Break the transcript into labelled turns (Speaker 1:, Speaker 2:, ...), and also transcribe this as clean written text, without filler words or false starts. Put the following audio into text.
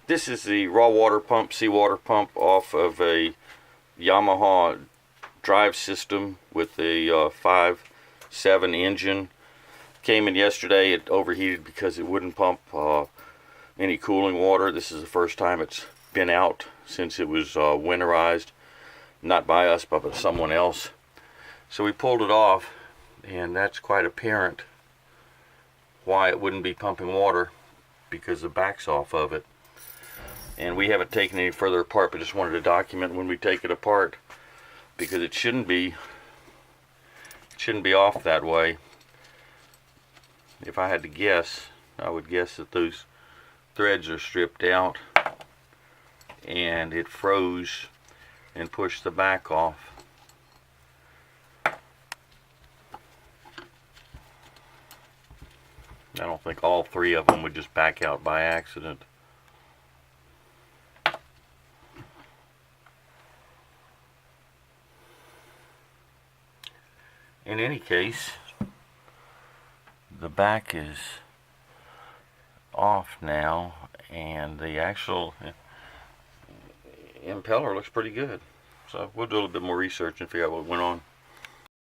Speaker 1: This is the raw water pump, seawater pump off of a Yamaha drive system with a 5.7 engine. Came in yesterday. It overheated because it wouldn't pump any cooling water. This is the first time it's been out since it was winterized, not by us but by someone else. So we pulled it off, and that's quite apparent why it wouldn't be pumping water, because the back's off of it. And we haven't taken any further apart, but just wanted to document when we take it apart, because it shouldn't be off that way. If I had to guess, I would guess that those threads are stripped out and it froze and pushed the back off. I don't think all three of them would just back out by accident. In any case, the back is off now, and the actual impeller looks pretty good. So we'll do a little bit more research and figure out what went on.